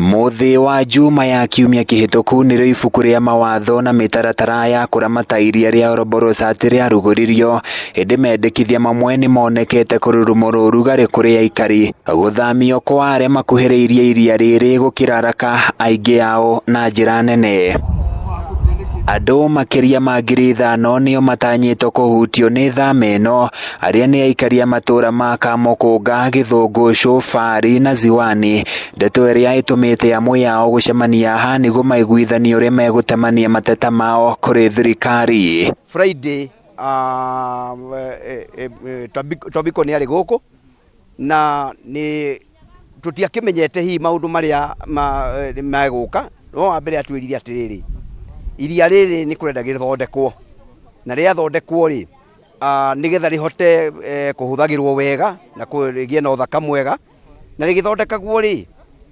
Muthi wa juma ya kiumia kihituku nĩrĩo ibuku rĩa mawatho na mitaratara ya kũramata iria rĩa Olborosat rĩarugũririo, ĩndĩ mendikithia mamwe nĩmonekete kũrurumũra ũrugarĩ kũrĩ aikari. Gũthamio kwa arĩa makuhĩrĩirie iria rĩrĩ gũkĩraraka aingĩ ao na njĩra nene. Andu makiria ma 5,000 nĩo matanyĩtwo kũhutio nĩ thama ĩno, arĩa nĩ aikari a matura ma Kamukunga, Gĩthũngũ, Cũbari na Ziwani. Ndeto ĩrĩa ĩtũmĩte amwe ao gũcemania haha nĩguo maiguithanie ũrĩa megũtemania mateta mao kũrĩ thirikari. Friday Tobiko nĩ arĩ gũkũ na nĩ tũtiakĩmenyete hihi maũndũ marĩa megũka, no wambere atwĩrire atĩrĩrĩ, iria rĩrĩ nĩ kũrenda gĩthondekwo, na rĩathondekwo rĩ nĩgetha rĩhote kũhũthagĩrwo wega na kũgĩe na ũthaka mwega, na rĩgĩthondekagwo rĩ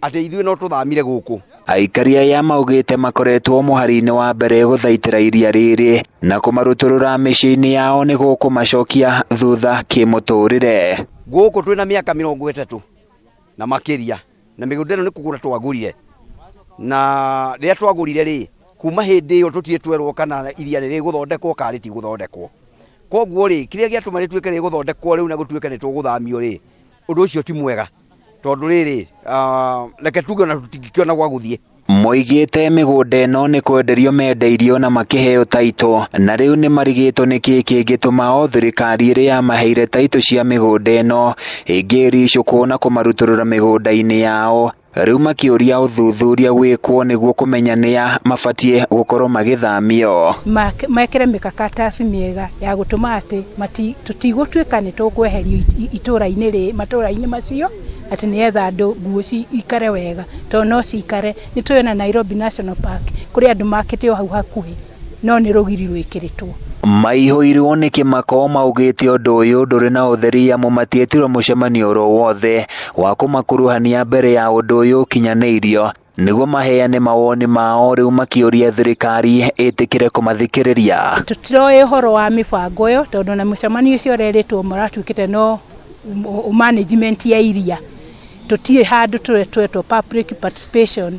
atĩ ithuĩ no tũthamire gũkũ. Aikari aya maugĩte makoretwo mũhari-inĩ wa mbere gũthaitĩra iria rĩrĩ na kũmarutũrũra mĩciĩ-inĩ yao nĩguo kũmacokia thutha kĩmũtũrĩre. Gũkũ twĩna mĩaka 30 na makiria, na mĩgũnda ĩno nĩ kũgũra twagũrire, na rĩrĩa twagũrire rĩ kuuma hĩndĩ ĩyo tũtietwerwo kana iria rĩrĩ gũthondekwo kana rĩtigũthondekwo. Koguo rĩ kĩrĩa gĩatũma rĩtuĩke rĩgũthondekwo rĩu na gũtuĩka nĩ tũgũthamio rĩ, ũndũ ũcio ti mwega, tondũ rĩrĩ reke tuge ona tũtingĩkĩona gwa gũthiĩ. Moigĩte mĩgũnda ĩno nĩ kwenderio mendeirio na makĩheo taito, na rĩu nĩ marigĩtwo nĩkĩ kĩngĩtũma o thirikari ĩrĩa yamaheire taito cia mĩgũnda ĩno ĩngĩricũkwo na kũmarutũrũra mĩgũnda-inĩ yao. Rĩu makĩũria ũthuthuria gwĩkwo nĩguo kũmenya nĩa mabatie gũkorwo magĩthamio. Mekĩre mĩkakatasi mĩega ya gũtũma atĩ tũtigũtuĩka nĩ tũkweherio matũra-inĩ macio, atĩ nĩgetha andũ nguo cikare wega, tondũ no cikare. Nĩ tũĩ na Nairobi National Park kũrĩ andũ makĩte o hau hakuhĩ, no nĩ rũgiri rwĩkĩrĩtwo. Maihũirwo nĩ kĩmako maugĩte ũndũ ũyũ ndũrĩ na ũtheri amu matietirwo mũcemanio oro wothe wa kũmakuruhania mbere ya ũndũ ũyũ ũkinyanĩirio nĩguo maheane mawoni mao, rĩu makĩũria thirikari ĩtĩkĩre kũmathikĩrĩria. Tũtiroĩ ũhoro wa mĩbango ĩyo tondũ na mũcemanio ũcio ũrerĩtwo maratuĩkĩte no management ya iria. Tũtirĩ handũ tũretwo public participation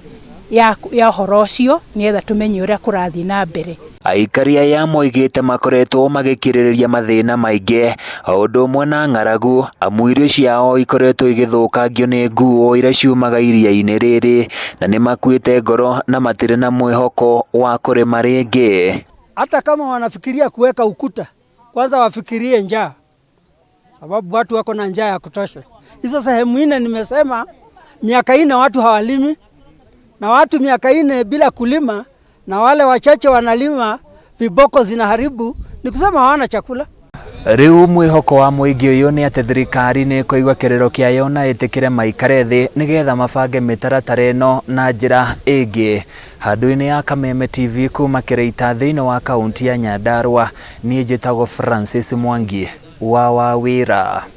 ya ũhoro ũcio nĩgetha tũmenye ũrĩa kũrathiĩ na mbere. Aikari aya moigĩte makoretwo magĩkirĩrĩria mathĩna maingĩ o ũndũ ũmwe na ng'aragu, amu irio ciao ikoretwo igĩthũkangio nĩ nguo iria ciumaga iria-inĩ rĩrĩ, na nĩ makuĩte ngoro na matirĩ na mwĩhoko wa kũrĩma rĩngĩ. Hata kama wanafikiria kuweka ukuta, kwanza wafikirie njaa, sababu watu wako na njaa ya kutosha. Hizo sehemu nne nimesema miaka 4 watu hawalimi, na watu miaka 4 bila kulima, na wale wachache wanalima viboko zinaharibu, ni kusema hawana chakula. Rĩu mwĩhoko wa mũingĩ ũyũ nĩ atĩ thirikari nĩ kũigua kĩrĩro kĩayo na ĩtĩkĩre maikare thĩ nĩgetha mabange mĩtaratara ĩno na njĩra ĩngĩ. Handũ-inĩ ya Kameme TV kuma Kĩrĩita thĩinĩ wa kaunti ya Nyandarua, niĩ njĩtagwo Francis Mwangi wa Wawĩra.